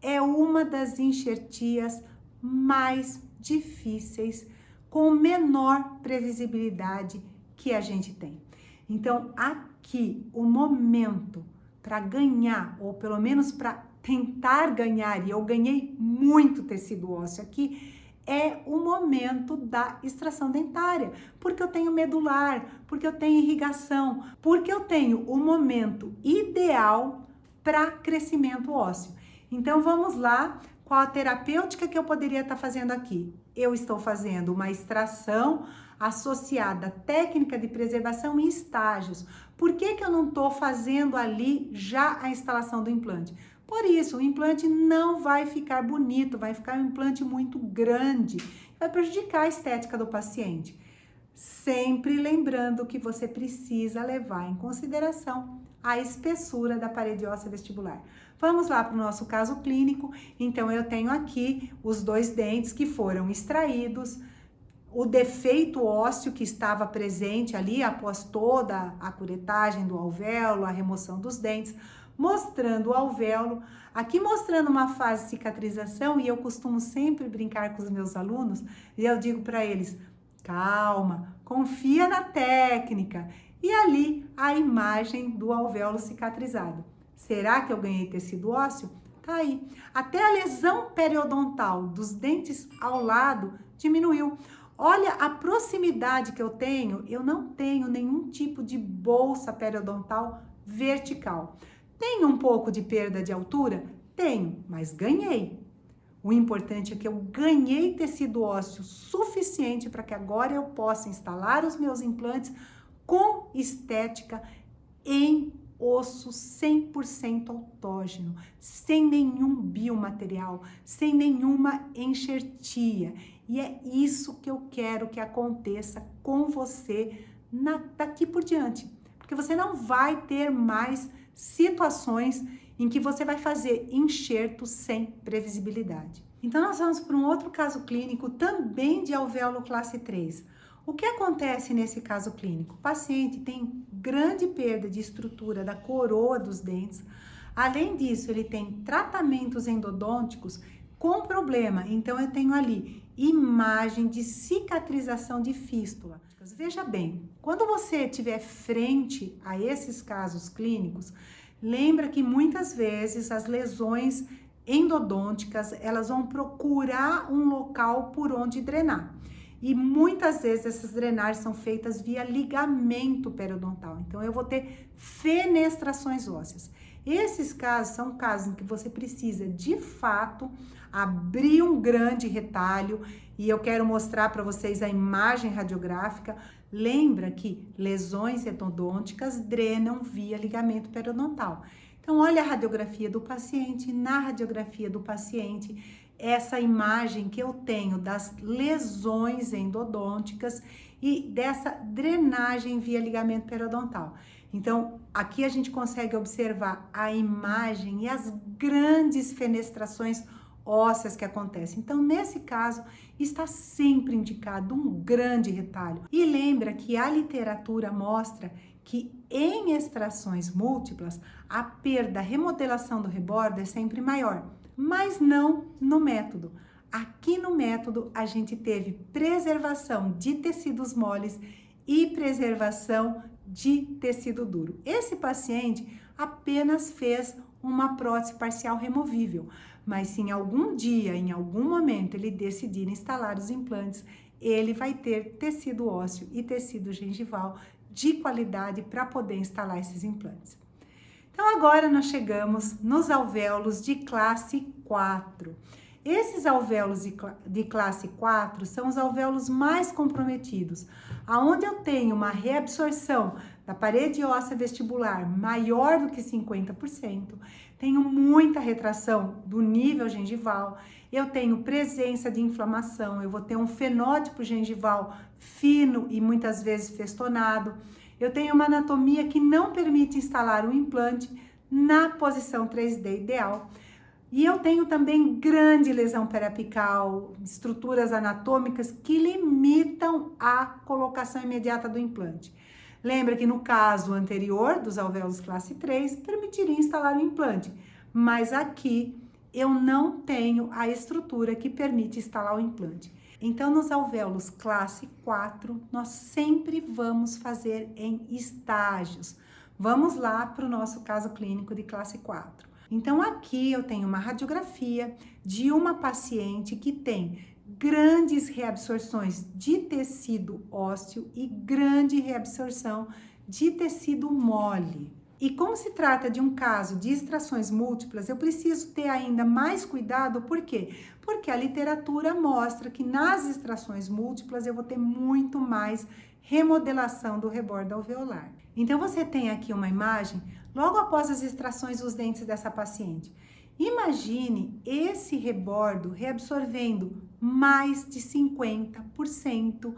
é uma das enxertias mais difíceis, com menor previsibilidade que a gente tem. Então, aqui, o momento para ganhar, ou pelo menos para tentar ganhar, e eu ganhei muito tecido ósseo aqui, é o momento da extração dentária, porque eu tenho medular, porque eu tenho irrigação, porque eu tenho o momento ideal para crescimento ósseo. Então, vamos lá. Qual a terapêutica que eu poderia estar fazendo aqui? Eu estou fazendo uma extração associada à técnica de preservação em estágios. Por que eu não estou fazendo ali já a instalação do implante? Por isso, o implante não vai ficar bonito, vai ficar um implante muito grande, vai prejudicar a estética do paciente. Sempre lembrando que você precisa levar em consideração a espessura da parede óssea vestibular. Vamos lá para o nosso caso clínico. Então, eu tenho aqui os dois dentes que foram extraídos, o defeito ósseo que estava presente ali após toda a curetagem do alvéolo, a remoção dos dentes, mostrando o alvéolo, aqui mostrando uma fase de cicatrização, e eu costumo sempre brincar com os meus alunos, e eu digo para eles, calma, confia na técnica. E ali a imagem do alvéolo cicatrizado. Será que eu ganhei tecido ósseo? Tá aí. Até a lesão periodontal dos dentes ao lado diminuiu. Olha a proximidade que eu não tenho nenhum tipo de bolsa periodontal vertical. Tenho um pouco de perda de altura? Tenho, mas ganhei. O importante é que eu ganhei tecido ósseo suficiente para que agora eu possa instalar os meus implantes com estética em osso 100% autógeno, sem nenhum biomaterial, sem nenhuma enxertia. E é isso que eu quero que aconteça com você daqui por diante. Porque você não vai ter mais situações em que você vai fazer enxerto sem previsibilidade. Então, nós vamos para um outro caso clínico também de alvéolo classe 3. O que acontece nesse caso clínico? O paciente tem grande perda de estrutura da coroa dos dentes. Além disso, ele tem tratamentos endodônticos com problema. Então, eu tenho ali imagem de cicatrização de fístula. Veja bem, quando você estiver frente a esses casos clínicos, lembra que muitas vezes as lesões endodônticas, elas vão procurar um local por onde drenar. E muitas vezes essas drenagens são feitas via ligamento periodontal. Então, eu vou ter fenestrações ósseas. Esses casos são casos em que você precisa, de fato, abrir um grande retalho. E eu quero mostrar para vocês a imagem radiográfica. Lembra que lesões endodônticas drenam via ligamento periodontal. Então, olha a radiografia do paciente. Na radiografia do paciente, essa imagem que eu tenho das lesões endodônticas e dessa drenagem via ligamento periodontal. Então, aqui a gente consegue observar a imagem e as grandes fenestrações ósseas que acontecem. Então, nesse caso, está sempre indicado um grande retalho. E lembra que a literatura mostra que em extrações múltiplas, a perda, a remodelação do rebordo é sempre maior, mas não no método. Aqui no método, a gente teve preservação de tecidos moles e preservação de tecido duro. Esse paciente apenas fez uma prótese parcial removível, mas se em algum dia, em algum momento, ele decidir instalar os implantes, ele vai ter tecido ósseo e tecido gengival de qualidade para poder instalar esses implantes. Então, agora nós chegamos nos alvéolos de classe 4. Esses alvéolos de classe 4 são os alvéolos mais comprometidos, aonde eu tenho uma reabsorção da parede óssea vestibular maior do que 50%, tenho muita retração do nível gengival, eu tenho presença de inflamação, eu vou ter um fenótipo gengival fino e muitas vezes festonado, eu tenho uma anatomia que não permite instalar o implante na posição 3D ideal. E eu tenho também grande lesão periapical, estruturas anatômicas que limitam a colocação imediata do implante. Lembra que no caso anterior dos alvéolos classe 3, permitiria instalar o implante, mas aqui eu não tenho a estrutura que permite instalar o implante. Então, nos alvéolos classe 4, nós sempre vamos fazer em estágios. Vamos lá para o nosso caso clínico de classe 4. Então, aqui eu tenho uma radiografia de uma paciente que tem grandes reabsorções de tecido ósseo e grande reabsorção de tecido mole. E como se trata de um caso de extrações múltiplas, eu preciso ter ainda mais cuidado, por quê? Porque a literatura mostra que nas extrações múltiplas eu vou ter muito mais remodelação do rebordo alveolar. Então, você tem aqui uma imagem logo após as extrações dos dentes dessa paciente. Imagine esse rebordo reabsorvendo mais de 50%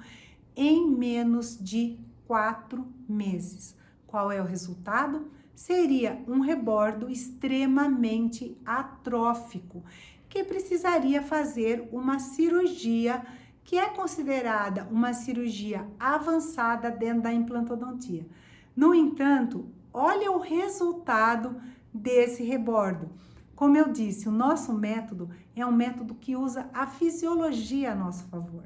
em menos de 4 meses. Qual é o resultado? Seria um rebordo extremamente atrófico, que precisaria fazer uma cirurgia que é considerada uma cirurgia avançada dentro da implantodontia. No entanto, olha o resultado desse rebordo. Como eu disse, o nosso método é um método que usa a fisiologia a nosso favor.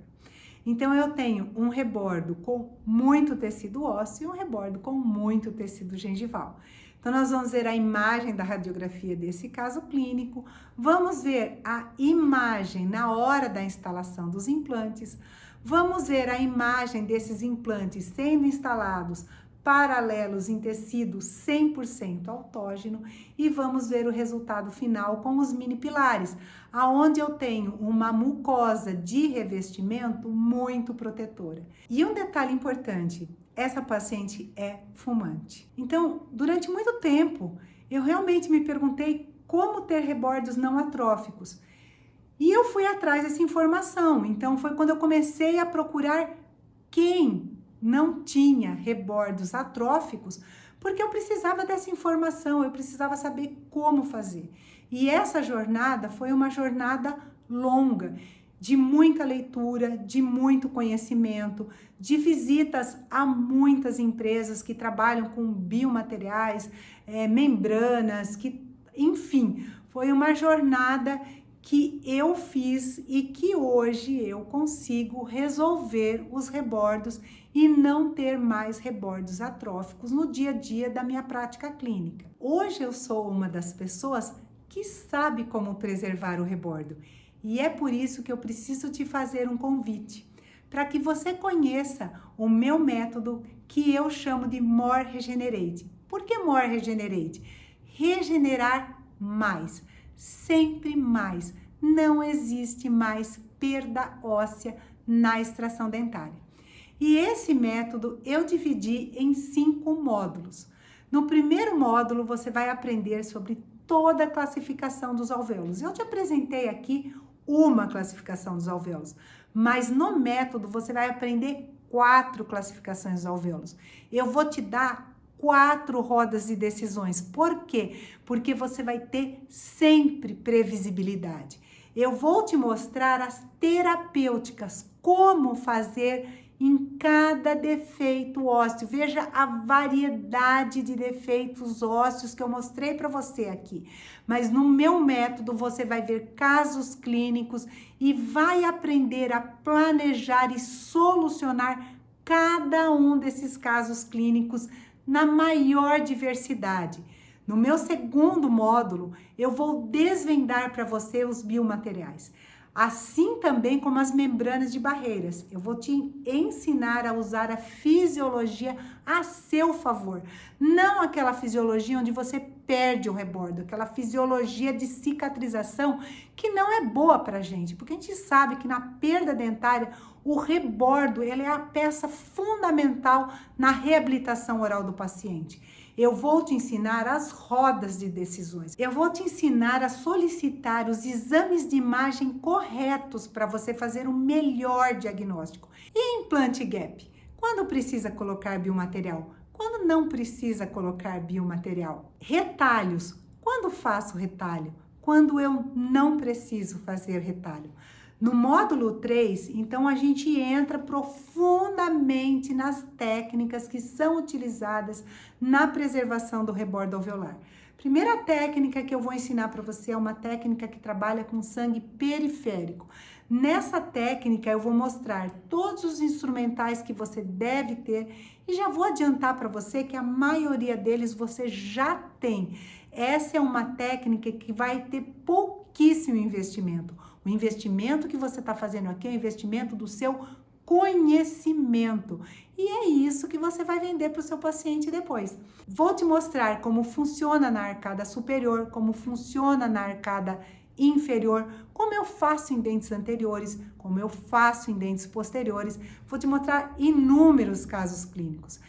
Então, eu tenho um rebordo com muito tecido ósseo e um rebordo com muito tecido gengival. Então, nós vamos ver a imagem da radiografia desse caso clínico, vamos ver a imagem na hora da instalação dos implantes, vamos ver a imagem desses implantes sendo instalados paralelos em tecido 100% autógeno e vamos ver o resultado final com os mini pilares, aonde eu tenho uma mucosa de revestimento muito protetora. E um detalhe importante, essa paciente é fumante. Então, durante muito tempo, eu realmente me perguntei como ter rebordos não atróficos. E eu fui atrás dessa informação. Então, foi quando eu comecei a procurar quem não tinha rebordos atróficos, porque eu precisava dessa informação, eu precisava saber como fazer. E essa jornada foi uma jornada longa, de muita leitura, de muito conhecimento, de visitas a muitas empresas que trabalham com biomateriais, membranas, enfim, foi uma jornada que eu fiz e que hoje eu consigo resolver os rebordos e não ter mais rebordos atróficos no dia a dia da minha prática clínica. Hoje eu sou uma das pessoas que sabe como preservar o rebordo. E é por isso que eu preciso te fazer um convite, para que você conheça o meu método que eu chamo de More Regenerate. Por que More Regenerate? Regenerar mais, sempre mais. Não existe mais perda óssea na extração dentária. E esse método eu dividi em 5 módulos. No primeiro módulo, você vai aprender sobre toda a classificação dos alvéolos. Eu te apresentei aqui uma classificação dos alvéolos, mas no método você vai aprender 4 classificações dos alvéolos. Eu vou te dar 4 rodas de decisões. Por quê? Porque você vai ter sempre previsibilidade. Eu vou te mostrar as terapêuticas, como fazer em cada defeito ósseo. Veja a variedade de defeitos ósseos que eu mostrei para você aqui. Mas no meu método você vai ver casos clínicos e vai aprender a planejar e solucionar cada um desses casos clínicos na maior diversidade. No meu segundo módulo, eu vou desvendar para você os biomateriais, assim também como as membranas de barreiras. Eu vou te ensinar a usar a fisiologia a seu favor, não aquela fisiologia onde você perde o rebordo, aquela fisiologia de cicatrização que não é boa pra gente, porque a gente sabe que na perda dentária o rebordo ele é a peça fundamental na reabilitação oral do paciente. Eu vou te ensinar as rodas de decisões. Eu vou te ensinar a solicitar os exames de imagem corretos para você fazer o melhor diagnóstico. E implante gap? Quando precisa colocar biomaterial? Quando não precisa colocar biomaterial? Retalhos? Quando faço retalho? Quando eu não preciso fazer retalho? No módulo 3, então, a gente entra profundamente nas técnicas que são utilizadas na preservação do rebordo alveolar. Primeira técnica que eu vou ensinar para você é uma técnica que trabalha com sangue periférico. Nessa técnica eu vou mostrar todos os instrumentais que você deve ter e já vou adiantar para você que a maioria deles você já tem. Essa é uma técnica que vai ter pouquíssimo investimento. O investimento que você está fazendo aqui é o investimento do seu conhecimento. E é isso que você vai vender para o seu paciente depois. Vou te mostrar como funciona na arcada superior, como funciona na arcada inferior, como eu faço em dentes anteriores, como eu faço em dentes posteriores. Vou te mostrar inúmeros casos clínicos.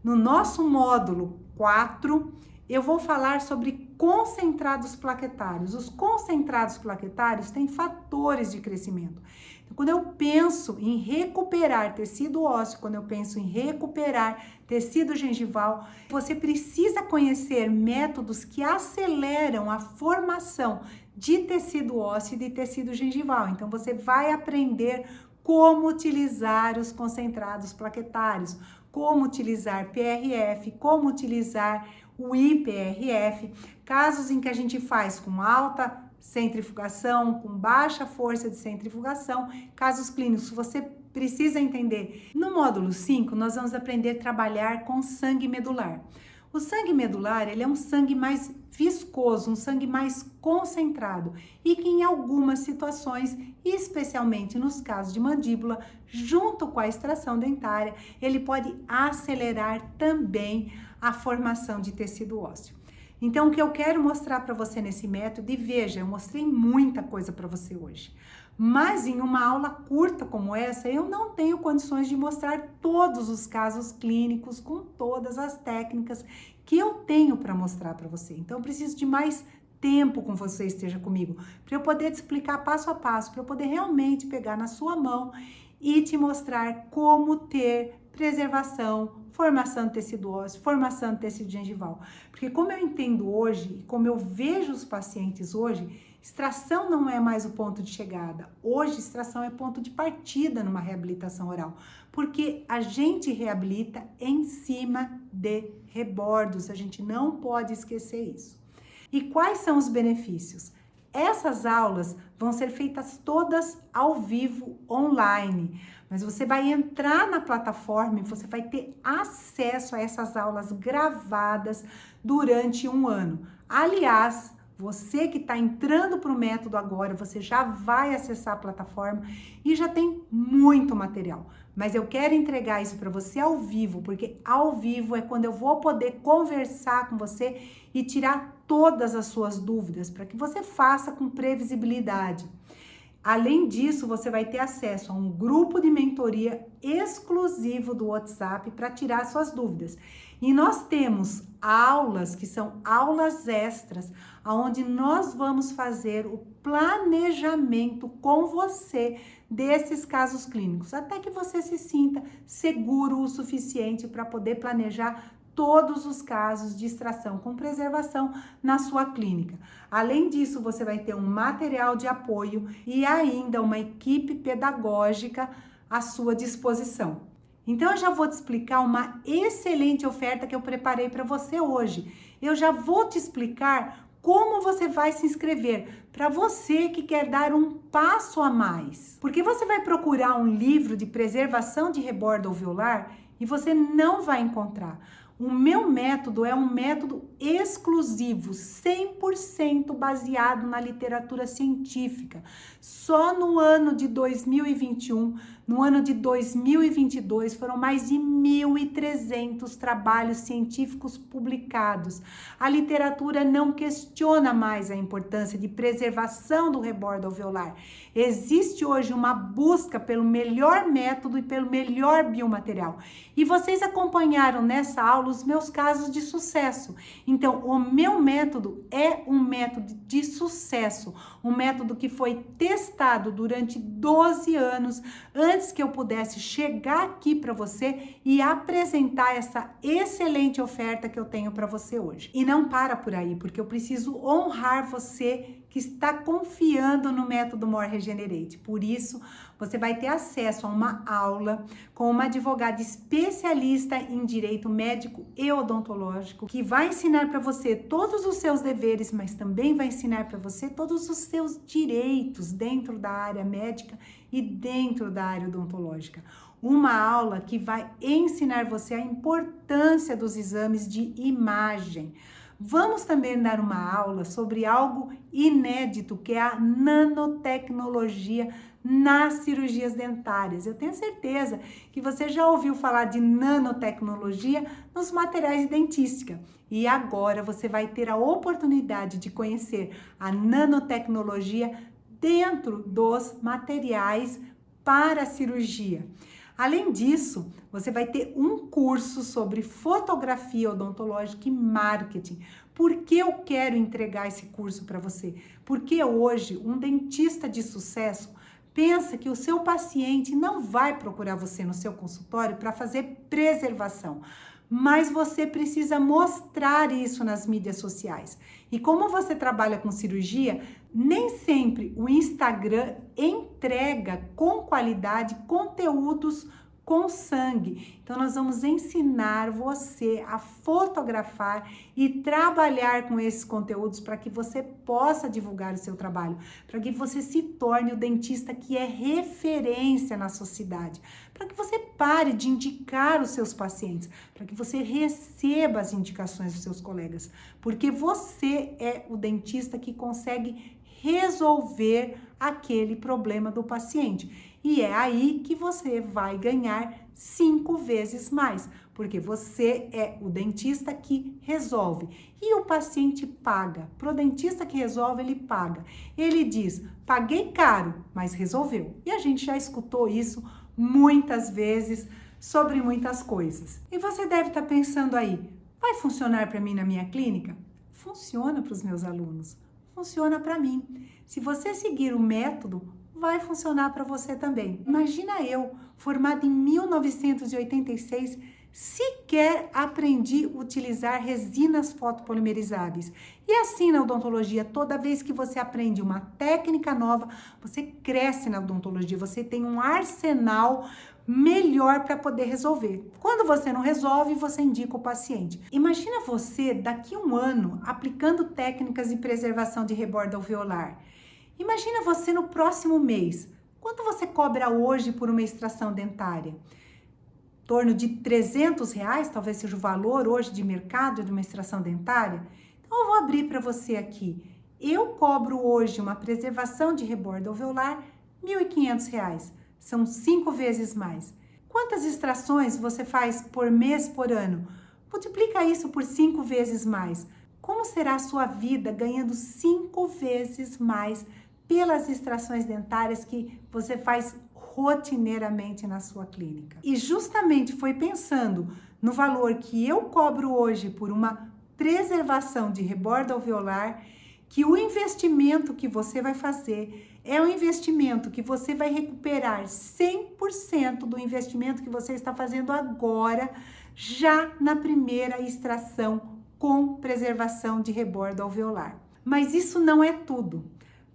No nosso módulo 4, eu vou falar sobre concentrados plaquetários. Os concentrados plaquetários têm fatores de crescimento. Então, quando eu penso em recuperar tecido ósseo, quando eu penso em recuperar tecido gengival, você precisa conhecer métodos que aceleram a formação de tecido ósseo e de tecido gengival. Então, você vai aprender como utilizar os concentrados plaquetários, como utilizar PRF, como utilizar o IPRF, casos em que a gente faz com alta centrifugação, com baixa força de centrifugação, casos clínicos você precisa entender. No módulo 5, nós vamos aprender a trabalhar com sangue medular. O sangue medular, ele é um sangue mais viscoso, um sangue mais concentrado e que em algumas situações, especialmente nos casos de mandíbula, junto com a extração dentária, ele pode acelerar também a formação de tecido ósseo. Então, o que eu quero mostrar para você nesse método, e veja, eu mostrei muita coisa para você hoje, mas em uma aula curta como essa, eu não tenho condições de mostrar todos os casos clínicos com todas as técnicas que eu tenho para mostrar para você. Então, eu preciso de mais tempo com você esteja comigo, para eu poder te explicar passo a passo, para eu poder realmente pegar na sua mão e te mostrar como ter preservação, formação de tecido ósseo, formação de tecido gengival. Porque como eu entendo hoje, como eu vejo os pacientes hoje, extração não é mais o ponto de chegada. Hoje, extração é ponto de partida numa reabilitação oral. Porque a gente reabilita em cima de rebordos. A gente não pode esquecer isso. E quais são os benefícios? Essas aulas vão ser feitas todas ao vivo, online. Mas você vai entrar na plataforma e você vai ter acesso a essas aulas gravadas durante um ano. Aliás, Você que está entrando para o método agora, você já vai acessar a plataforma e já tem muito material. Mas eu quero entregar isso para você ao vivo, porque ao vivo é quando eu vou poder conversar com você e tirar todas as suas dúvidas, para que você faça com previsibilidade. Além disso, você vai ter acesso a um grupo de mentoria exclusivo do WhatsApp para tirar suas dúvidas. E nós temos aulas que são aulas extras, onde nós vamos fazer o planejamento com você desses casos clínicos, até que você se sinta seguro o suficiente para poder planejar todos os casos de extração com preservação na sua clínica. Além disso, você vai ter um material de apoio e ainda uma equipe pedagógica à sua disposição. Então, eu já vou te explicar uma excelente oferta que eu preparei para você hoje. Eu já vou te explicar como você vai se inscrever para você que quer dar um passo a mais. Porque você vai procurar um livro de preservação de rebordo alveolar e você não vai encontrar. O meu método é um método exclusivo, 100% baseado na literatura científica. Só no ano de 2021, no ano de 2022, foram mais de 1.300 trabalhos científicos publicados. A literatura não questiona mais a importância de preservação do rebordo alveolar. Existe hoje uma busca pelo melhor método e pelo melhor biomaterial. E vocês acompanharam nessa aula os meus casos de sucesso. Então, o meu método é um método de sucesso, um método que foi testado durante 12 anos antes que eu pudesse chegar aqui para você e apresentar essa excelente oferta que eu tenho para você hoje. E não para por aí, porque eu preciso honrar você que está confiando no método More Regenerate. Por isso, você vai ter acesso a uma aula com uma advogada especialista em direito médico e odontológico, que vai ensinar para você todos os seus deveres, mas também vai ensinar para você todos os seus direitos dentro da área médica e dentro da área odontológica. Uma aula que vai ensinar você a importância dos exames de imagem. Vamos também dar uma aula sobre algo inédito, que é a nanotecnologia nas cirurgias dentárias. Eu tenho certeza que você já ouviu falar de nanotecnologia nos materiais de dentística. E agora você vai ter a oportunidade de conhecer a nanotecnologia dentro dos materiais para a cirurgia. Além disso, você vai ter um curso sobre fotografia odontológica e marketing. Por que eu quero entregar esse curso para você? Porque hoje um dentista de sucesso pensa que o seu paciente não vai procurar você no seu consultório para fazer preservação, mas você precisa mostrar isso nas mídias sociais. E como você trabalha com cirurgia, nem sempre o Instagram entrega com qualidade conteúdos com sangue. Então, nós vamos ensinar você a fotografar e trabalhar com esses conteúdos para que você possa divulgar o seu trabalho, para que você se torne o dentista que é referência na sociedade, para que você pare de indicar os seus pacientes, para que você receba as indicações dos seus colegas, porque você é o dentista que consegue resolver aquele problema do paciente. E é aí que você vai ganhar 5 vezes mais, porque você é o dentista que resolve. E o paciente paga. Pro dentista que resolve, ele paga. Ele diz, paguei caro, mas resolveu. E a gente já escutou isso muitas vezes sobre muitas coisas. E você deve estar pensando aí, vai funcionar para mim na minha clínica? Funciona para os meus alunos. Funciona para mim. Se você seguir o método, vai funcionar para você também. Imagina eu, formada em 1986, sequer aprendi a utilizar resinas fotopolimerizáveis. E assim na odontologia, toda vez que você aprende uma técnica nova, você cresce na odontologia, você tem um arsenal melhor para poder resolver. Quando você não resolve, você indica o paciente. Imagina você daqui a um ano aplicando técnicas de preservação de rebordo alveolar. Imagina você no próximo mês. Quanto você cobra hoje por uma extração dentária? Em torno de R$300, talvez seja o valor hoje de mercado de uma extração dentária? Então eu vou abrir para você aqui. Eu cobro hoje uma preservação de rebordo alveolar R$ 1.500. São 5 vezes mais. Quantas extrações você faz por mês, por ano? Multiplica isso por 5 vezes mais. Como será a sua vida ganhando 5 vezes mais pelas extrações dentárias que você faz rotineiramente na sua clínica? E justamente foi pensando no valor que eu cobro hoje por uma preservação de rebordo alveolar que o investimento que você vai fazer é um investimento que você vai recuperar 100% do investimento que você está fazendo agora, já na primeira extração com preservação de rebordo alveolar. Mas isso não é tudo.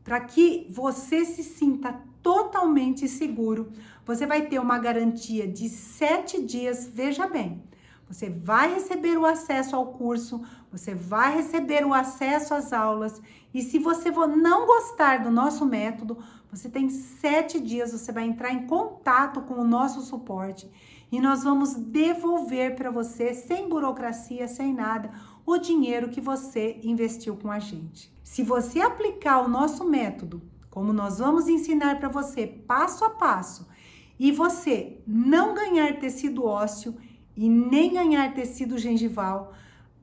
Para que você se sinta totalmente seguro, você vai ter uma garantia de 7 dias, veja bem. Você vai receber o acesso ao curso, você vai receber o acesso às aulas e se você não gostar do nosso método, você tem 7 dias, você vai entrar em contato com o nosso suporte e nós vamos devolver para você, sem burocracia, sem nada, o dinheiro que você investiu com a gente. Se você aplicar o nosso método, como nós vamos ensinar para você passo a passo, e você não ganhar tecido ósseo, e nem ganhar tecido gengival,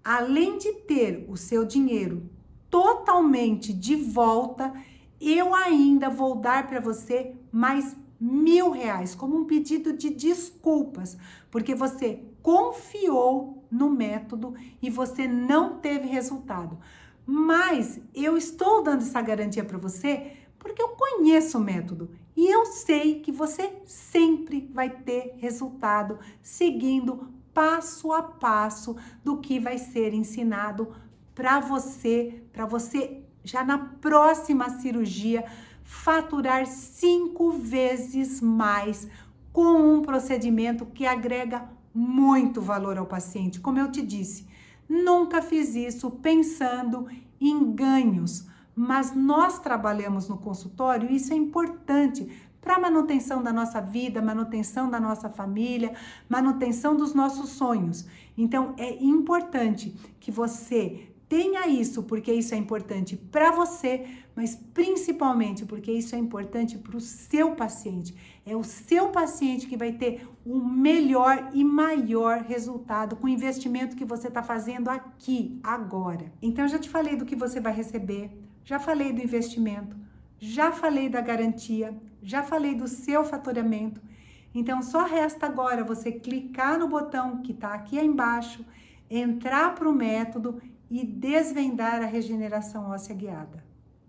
além de ter o seu dinheiro totalmente de volta, eu ainda vou dar para você mais R$ 1.000 como um pedido de desculpas, porque você confiou no método e você não teve resultado. Mas eu estou dando essa garantia para você porque eu conheço o método e eu sei que você sempre vai ter resultado seguindo passo a passo do que vai ser ensinado para você já na próxima cirurgia faturar 5 vezes mais com um procedimento que agrega muito valor ao paciente. Como eu te disse, nunca fiz isso pensando em ganhos, mas nós trabalhamos no consultório e isso é importante para a manutenção da nossa vida, manutenção da nossa família, manutenção dos nossos sonhos. Então, é importante que você tenha isso, porque isso é importante para você, mas principalmente porque isso é importante para o seu paciente. É o seu paciente que vai ter o melhor e maior resultado com o investimento que você está fazendo aqui, agora. Então, eu já te falei do que você vai receber, já falei do investimento, já falei da garantia, já falei do seu faturamento. Então, só resta agora você clicar no botão que está aqui embaixo, entrar para o método e desvendar a regeneração óssea guiada.